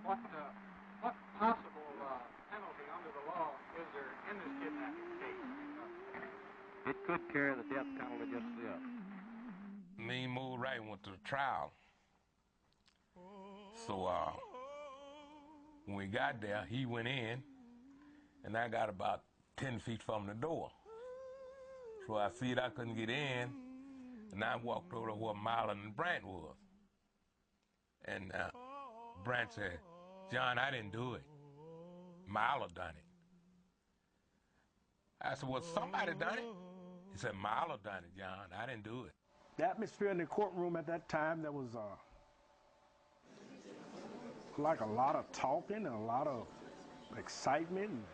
What possible penalty under the law is there in this kidnapping case? It could carry the death penalty just yet. Me and Mo Wright went to the trial. So when we got there, he went in, and I got about 10 feet from the door. So I see I couldn't get in, and I walked over to where Marlon and Brant was. And Brant said, "John, I didn't do it. Marlon done it." I said, "Well, somebody done it." He said, "Marlon done it, John. I didn't do it." The atmosphere in the courtroom at that time, there was like a lot of talking and a lot of excitement. And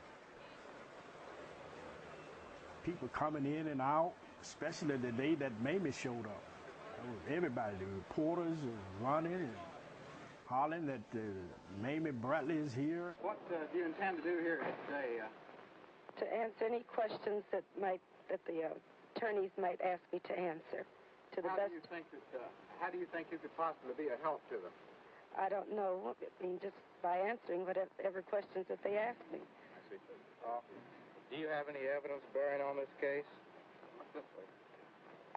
people coming in and out, especially the day that Mamie showed up. Everybody, the reporters were running and hollering that Mamie Bradley is here. What do you intend to do here today? To answer any questions that the attorneys might ask me to answer. How do you think you could possibly be a help to them? I don't know. I mean, just by answering whatever questions that they ask me. I see. Do you have any evidence bearing on this case?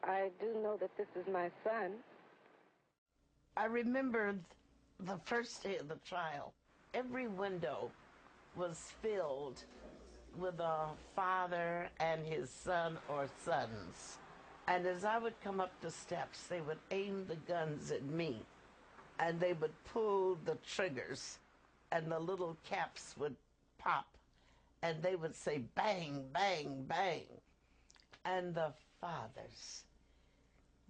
I do know that this is my son. I remember the first day of the trial. Every window was filled with a father and his son or sons. And as I would come up the steps, they would aim the guns at me, and they would pull the triggers, and the little caps would pop, and they would say, "Bang, bang, bang." And the fathers,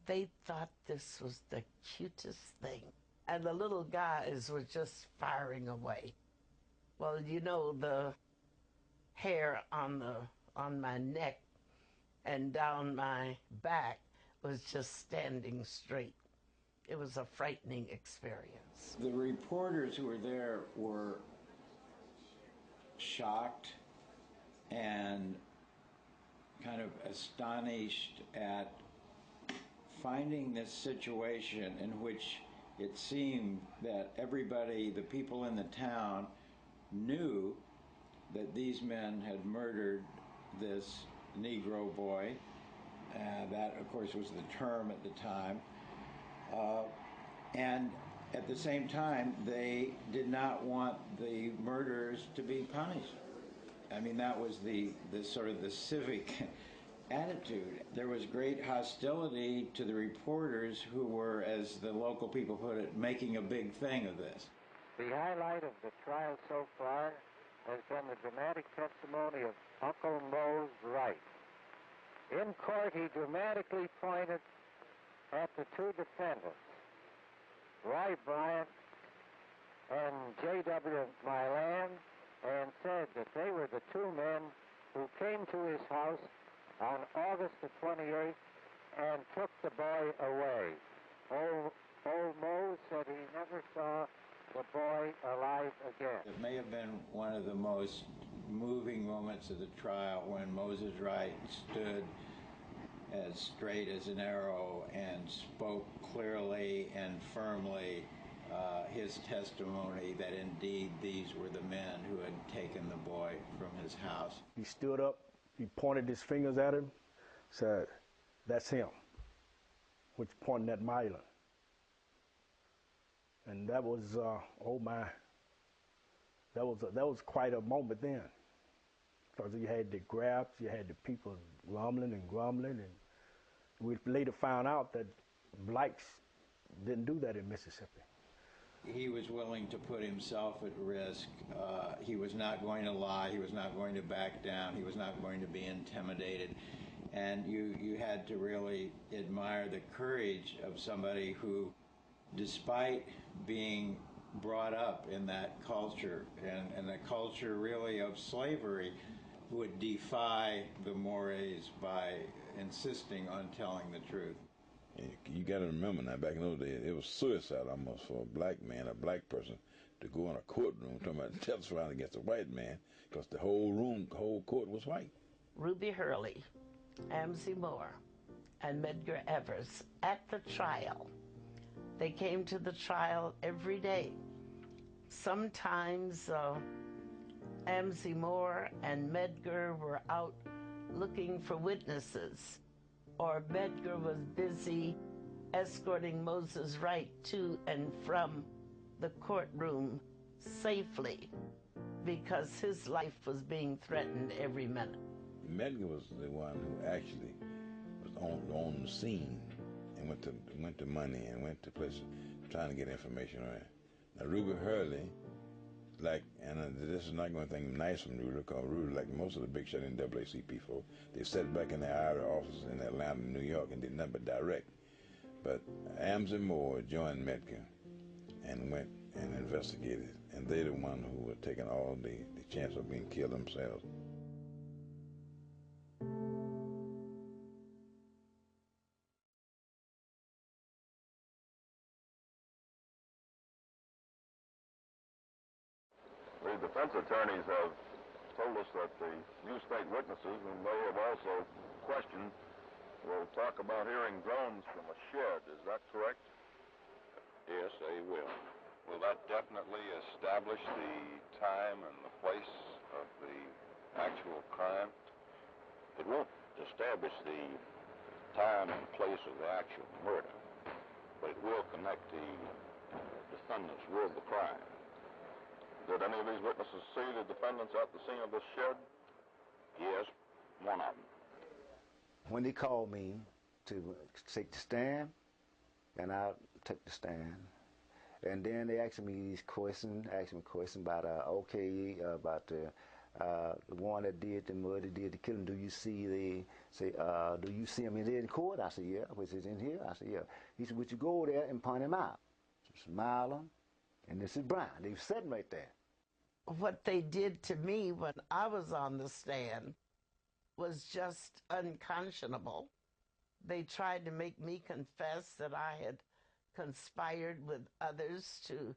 they thought this was the cutest thing. And the little guys were just firing away. Well, you know, the hair on my neck and down my back was just standing straight. It was a frightening experience. The reporters who were there were shocked and kind of astonished at finding this situation in which it seemed that everybody, the people in the town, knew that these men had murdered this Negro boy. That, of course, was the term at the time. And at the same time, they did not want the murderers to be punished. I mean, that was the sort of the civic attitude. There was great hostility to the reporters who were, as the local people put it, making a big thing of this. The highlight of the trial so far has been the dramatic testimony of Uncle Mose Wright. In court, he dramatically pointed at the two defendants, Roy Bryant and J.W. Milan, and said that they were the two men who came to his house on August the 28th and took the boy away. Old Mose said he never saw the boy alive again. It may have been one of the most moving moments of the trial when Moses Wright stood as straight as an arrow and spoke clearly and firmly his testimony that indeed these were the men who had taken the boy from his house. He stood up, he pointed his fingers at him, said, "That's him," which pointing at Milan. And that was, oh my, that was quite a moment then. Because you had the grabs, you had the people rumbling and grumbling, and we later found out that blacks didn't do that in Mississippi. He was willing to put himself at risk. He was not going to lie. He was not going to back down. He was not going to be intimidated. And you had to really admire the courage of somebody who, despite being brought up in that culture and the culture really of slavery, would defy the mores by insisting on telling the truth. You got to remember now, back in those days, it was suicide almost for a black man, a black person, to go in a courtroom talking about testifying against a white man, because the whole court was white. Ruby Hurley, Amzie Moore, and Medgar Evers at the trial. They came to the trial every day. Sometimes Amzie Moore and Medgar were out looking for witnesses, or Medgar was busy escorting Moses Wright to and from the courtroom safely because his life was being threatened every minute. Medgar was the one who actually was on the scene and went to money and went to places trying to get information on it. Now Ruby Hurley, this is not going to think nice from Ruby, because Ruby, like most of the big shot NAACP folk, they sat back in their IRA offices in Atlanta and New York and did nothing but direct. But Amzie Moore joined Medgar and went and investigated, and they're the one who were taking all the chance of being killed themselves. The defense attorneys have told us that the new state witnesses, whom they have also questioned, will talk about hearing drones from a shed. Is that correct? Yes, they will. Will that definitely establish the time and the place of the actual crime? It won't establish the time and place of the actual murder, but it will connect the defendants with the crime. Did any of these witnesses see the defendants at the scene of this shed? Yes, one of them. When they called me to take the stand, and I took the stand, and then they asked me these questions, about about the one that did the murder, did the killing. Do you see do you see him in court? I said, yeah. Was it in here? I said, yeah. He said, would you go there and point him out? Smiling, and this is Brian. They were sitting right there. What they did to me when I was on the stand was just unconscionable. They tried to make me confess that I had conspired with others to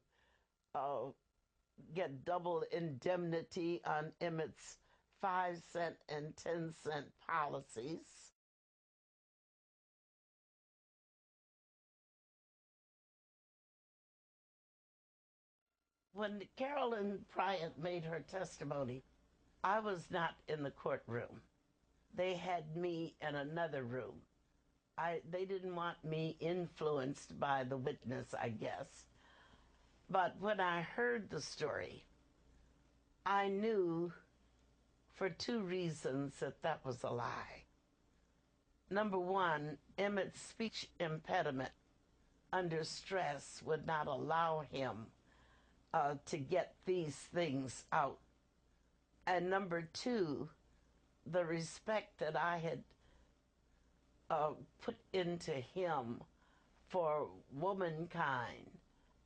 get double indemnity on Emmett's 5-cent and 10-cent policies. When Carolyn Bryant made her testimony, I was not in the courtroom. They had me in another room. They didn't want me influenced by the witness, I guess. But when I heard the story, I knew for two reasons that was a lie. Number one, Emmett's speech impediment under stress would not allow him to get these things out. And number two, the respect that I had put into him for womankind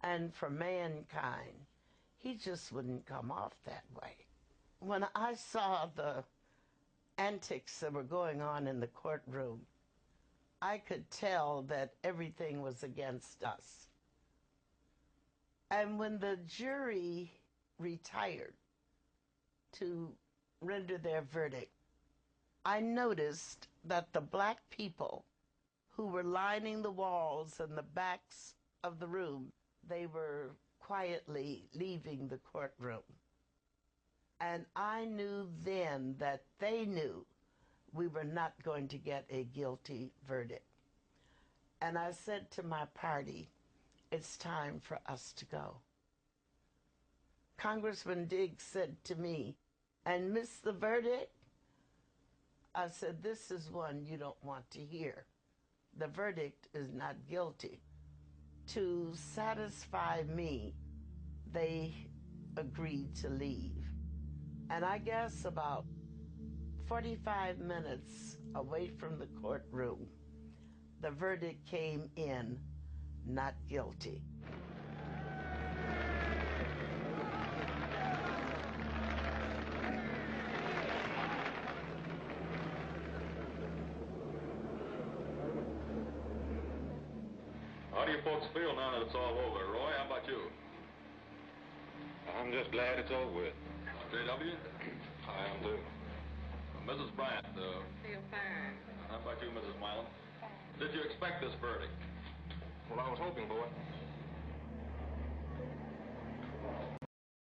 and for mankind, he just wouldn't come off that way. When I saw the antics that were going on in the courtroom, I could tell that everything was against us. And when the jury retired to render their verdict, I noticed that the black people who were lining the walls and the backs of the room, they were quietly leaving the courtroom. And I knew then that they knew we were not going to get a guilty verdict. And I said to my party, it's time for us to go. Congressman Diggs said to me, and miss the verdict? I said, this is one you don't want to hear. The verdict is not guilty. To satisfy me, they agreed to leave. And I guess about 45 minutes away from the courtroom, the verdict came in, not guilty. How do you folks feel now that it's all over? Roy, how about you? I'm just glad it's over with. J.W.? I am too. Mrs. Bryant, Feel fine. how about you, Mrs. Milan? Did you expect this verdict? Well, I was hoping for it.